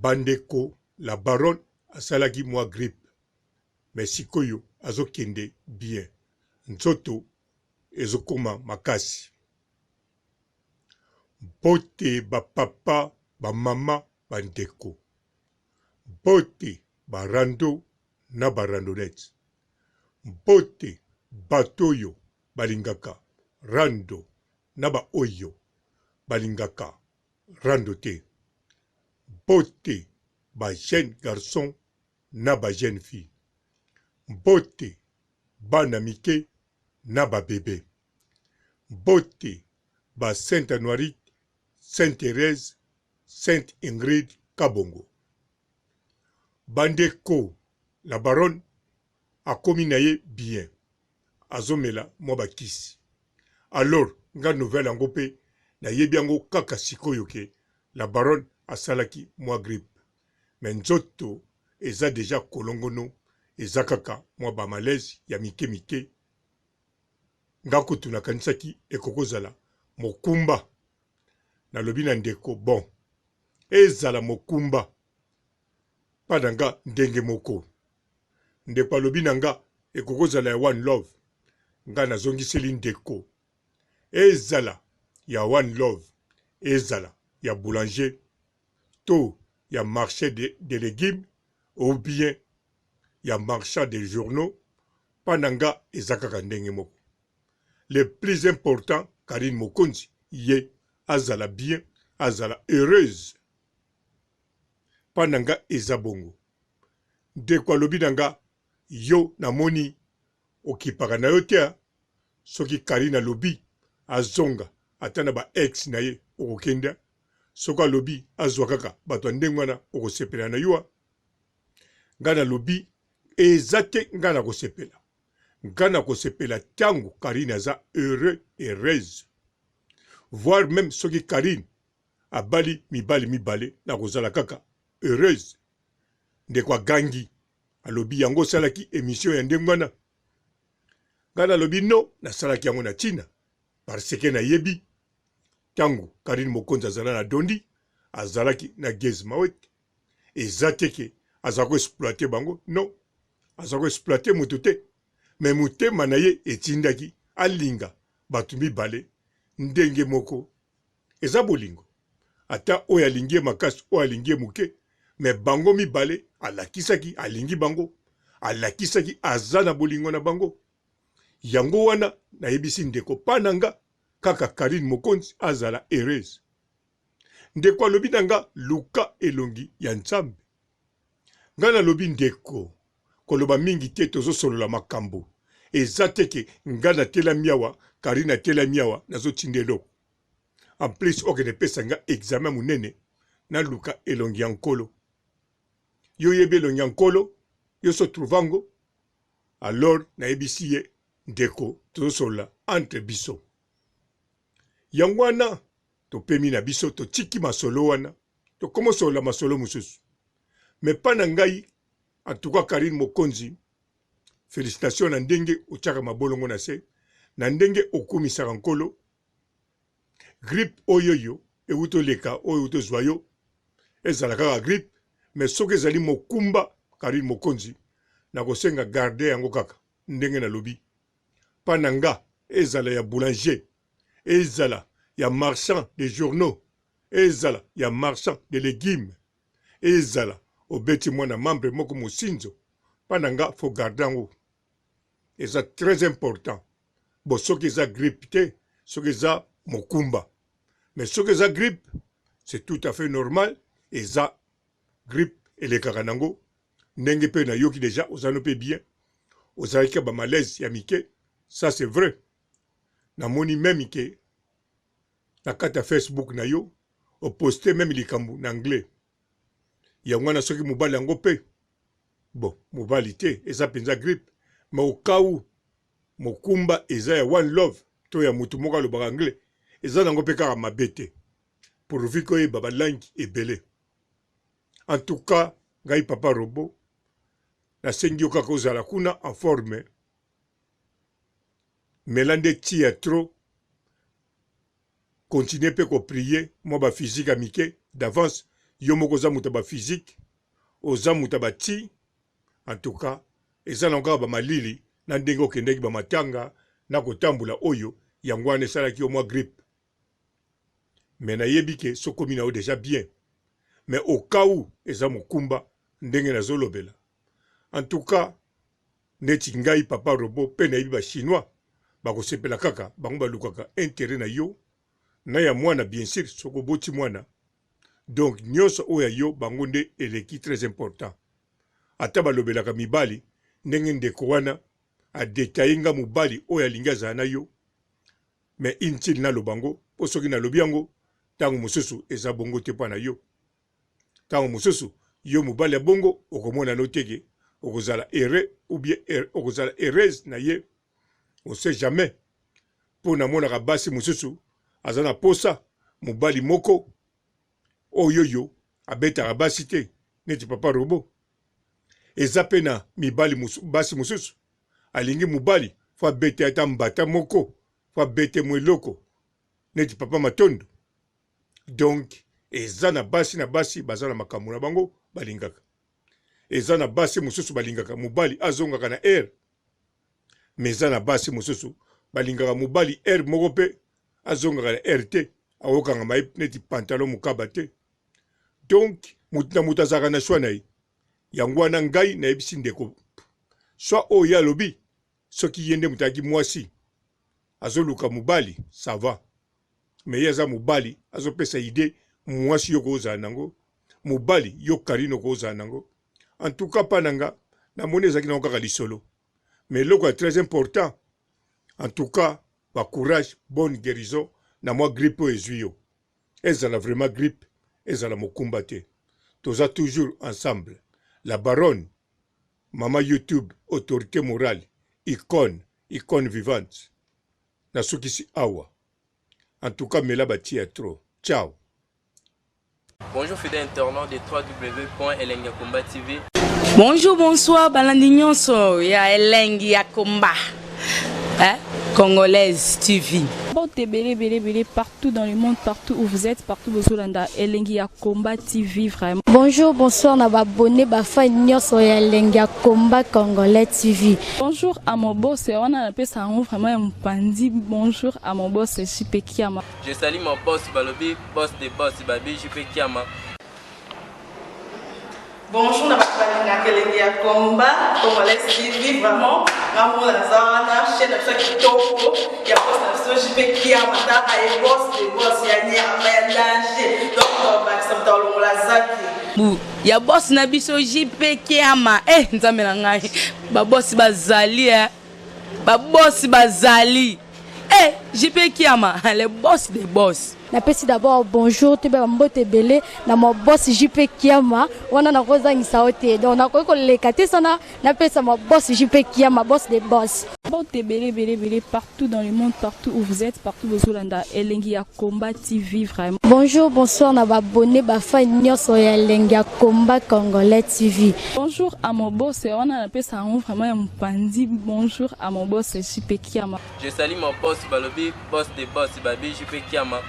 bandeko la baronne asalaki mwa grippe mais sikoyo azokende bien nzoto ezokoma makasi bote bapapa bamama bandeko bote barando na barandonete bote bato oyo balingaka rando na baoyo balingaka rando te bote ba jeune garçon na ba jeune fille bote bana mike na ba bébé bote ba Sainte Anoirite, Sainte Thérèse, Sainte Ingrid Kabongo bandeko la baronne akomi na ye bien azomela mwa bakisi alors nga nouvelle yango mpe nayebi yango kaka sikoyo ke la baronne asalaki mwa grippe me nzoto eza deja kolongono eza kaka mwa bamalaise ya mike mike nga kutu nakanisaki ekokozala mokumba nalobi na ndeko bon ezala mokumba pa na nga ndenge moko ndeko alobi na nga ekokozala ya one love nga nazongiseli ndeko ezala ya one love ezala ya boulanger to ya marché de légumes ou bien ya marchand de journaux pa na nga eza kaka ndenge moko le plus important Karine Mokonzi ye azala bien azala heureuse pa na nga eza bongo ndeko alobi na nga yo namoni okipaka na yo te soki Karine alobi azonga ata na ba ex na ye okokenda soki alobi azwa kaka bato ya ndenge wana okosepela na yo nga nalobi eza te nga na kosepela nga na kosepela ntango Karine aza heureux heureuse voire même soki Karine abali mibale na kozala kaka heureuse ndeko agangi alobi yango osalaki émission ya ndenge wana nga nalobi no nasalaki yango na ntina parce que nayebi ntango Karine Mokonzi azala na dondi azalaki na Gez Mawete eza te ke aza koexploite bango non aza koexploite moto te me motema na ye etindaki alinga bato mibale ndenge moko eza bolingo ata oyo alingi ye makasi oyo alingi ye moke me bango mibale alakisaki alingi bango alakisaki aza na bolingo na bango yango wana nayebisi ndeko pa na nga kaka Karine Mokonzi azala heureuse ndeko alobi na nga luka elongi ya nzambe nga nalobi ndeko koloba mingi te tozosolola makambo eza teke nga natelami awa Karine atelami awa nazotinda eloko en plus okende pesa nga examen monene na luka elongi ya nkolo yo yebi elongi ya nkolo yo so trouvango alors nayebisi ye ndeko tozosolola entre biso yango wana topemi na biso totiki masolo wana tokomosolola masolo mosusu me pa na ngai en tout cas Karine Mokonzi félicitations na ndenge otiaka mabolongo na se na ndenge okumisaka nkolo grippe oyoyo euti oleka oyo euti ozwa yo ezala kaka grippe me soki ezali mokumba Karine Mokonzi nakosenga garde yango kaka ndenge nalobi pa na nga ezala ya boulanger ezala ya marchand de journaux ezala ya marchand de légumes ezala obeti mwana membre moko mosinzo pa na nga fo garde yango eza très important bo soki eza grippe te soki eza mokumba mais soki eza grippe c'est tout à fait normal eza grippe elekaka nango ndenge mpe nayoki deja ozano mpe bien ozalaki ba malaise ya mike ça c'est vrai namoni même ke na kati ya Facebook na yo oposte même likambo na anglais yango wana soki mobali yango mpe bon mobali te eza mpenza grippe ma okau mokumba eza ya one love to ya mutu moko alobaka anglais eza nango mpe kaka mabe te pourvu koyeba balangi ebele en tout cas ngai papa Robo nasengi yo kaka ozala kuna en forme melande tia trop continuer mpe koprier mwa baphysique ya mike d'avance yo moko za muta ba physique oza muta ba ti en tout cas eza na ngaba malili na ndenge okendeki ba matanga na kotambula oyo yango wana esalaki au moins grippe mais nayebi ke sokomi na o déjà bien mais au cas où eza mokumba ndenge nazolobela en tout cas neti ngai papa Robo pe nayebi ba chinois bakosepela kaka bango balukaka intérêt na yo na ya mwana bien sûr soko boti mwana donc nyonso oya yo bango nde eleki très important ata balobelaka mibali ndenge ndeko wana adetaye nga mobali oyo alingi azala na yo mais inutile naloba yango mpo soki nalobi yango ntango mosusu eza bongo te mpa na yo ntango mosusu yo mobali ya bongo okomona no teke okozala heureux ou bien okozala heureuse na ye on sait jamais mpo namonaka basi mosusu aza na posa mobali moko oyo yo abetaka basi te neti papa Robo eza pe na mibali basi mosusu alingi mobali fo abete ata mbata moko fo abete mweloko neti papa Matondo donc eza na basi baza na makambo na bango balingaka eza na basi mosusu balingaka mobali azongaka na air mais eza na basi mosusu balingaka mobali air moko pe azongaka na air te awokanga mai neti pantalon mokaba te donc mutu na mutu azalaka na shwa na ye yango wana ngai nayebisi ndeko soit oyo alobi soki ye nde mutu ayaki mwasi azoluka mobali ça va mais ye aza mobali azopesa ide mwasi yo kozala nango mobali yo karino kozala nango en tout cas pa nanga namoni ezalaki nango kaka lisolo mais eloko ya très important en tout cas ba courage bonne guérison na mwa grippe oyo ezwi yo ezala vraiment grippe ezala mokumba te toza toujours ensemble la baronne mama YouTube autorité morale icône vivante nasukisi awa en tout cas mela batia trop ciao. Bonjour fidèles internautes de www.elengiakomba TV. Bonjour, bonsoir, balandi nyonso ya Elengi ya Komba. Congolaise TV. Belé partout dans le monde, partout où vous êtes, partout où vous êtes, Elengi ya Komba TV vraiment. Bonjour, bonsoir, na abonné bafa nyonso ya Elengi ya Komba Congolais TV. Bonjour à mon boss, on a appelé ça vraiment un pandi. Bonjour à mon boss, JP Kiama. Je salue mon boss Balobi, boss des boss Babi, JP Kiama. Bonjour, na Elengi ya Komba Congolais TV vraiment. Ngamo na zana chaîne na chaque topo ya boss na JP Kiama ta ay boss des boss ya nyama ya danger. Donc ba samta longola zaki. Ya boss na biso JP Kiama nzambe na ngai ba boss bazali ba boss bazali JP Kiama le boss des boss. Napesi d'abord bonjour te ba mbote belé na mo boss JP Kiama wana na kozangisa ote donc na ko lekate sana napesa mo boss JP Kiama boss des boss. Belé partout dans le monde, partout où vous êtes, partout où vous êtes, Elengi ya Komba TV vraiment. Bonjour, bonsoir, na abonné bafa nyonso ya Elengi ya Komba Congolais TV. Bonjour à mon boss, on a appelé ça vraiment un pandi. Bonjour à mon boss JP Kiama. Je salue mon boss Balobi, boss des boss Babi, JP Kiama.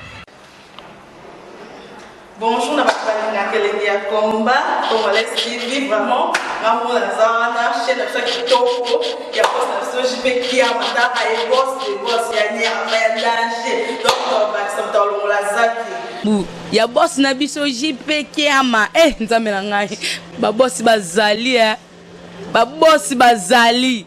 Bonjour, na Elengi ya Komba Congolais TV vraiment. Ngamo na zana chaîne na chaque topo ya boss na JP Kiama ta ay boss des boss ya nyama ya danger. Donc ba samta longola zaki. Ya boss na biso JP Kiama nzambe na ngai ba boss bazali ba boss bazali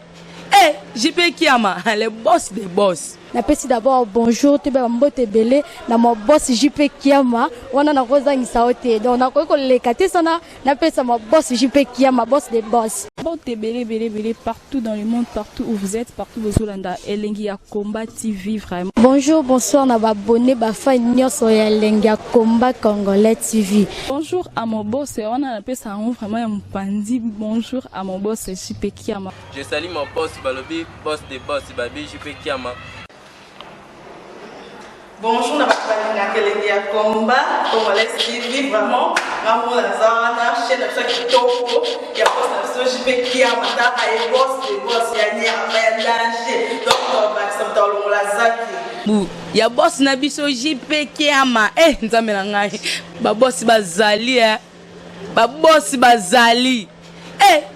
JP Kiama le boss des boss. Napesi d'abord bonjour te ba mbote belé na mo boss JP Kiama wana na kozangisa ote donc na ko lekate sana napesa mo boss JP Kiama boss des boss. Belé partout dans le monde, partout où vous êtes, partout où vous êtes, Elengi ya Komba TV vraiment. Bonjour, bonsoir, na abonné bafa nyonso ya Elengi ya Komba Congolais TV. Bonjour à mon boss, on a appelé ça vraiment un pandi. Bonjour à mon boss JP Kiama. Je salue mon boss Balobi, boss des boss Babi, JP Kiama. Bonjour, na balinga kelenge ya combat, Congolais TV, vraiment, ngamu na zana, chaîne na kitoko, ya boss na JP Kiama, ta ay boss de boss ya nyama ya danger. Donc ba samta longola zaki. Bu, ya boss na biso JP Kiama, nzambe na ngai. Ba boss bazali ba boss bazali.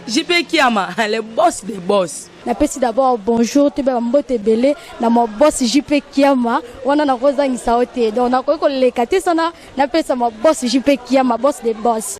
JP Kiama, le boss des boss. Napesi d'abord bonjour te ba mbote belé na mo boss JP Kiama wana na kozangisa ote donc na ko lekate sana napesa mo boss JP Kiama boss des boss.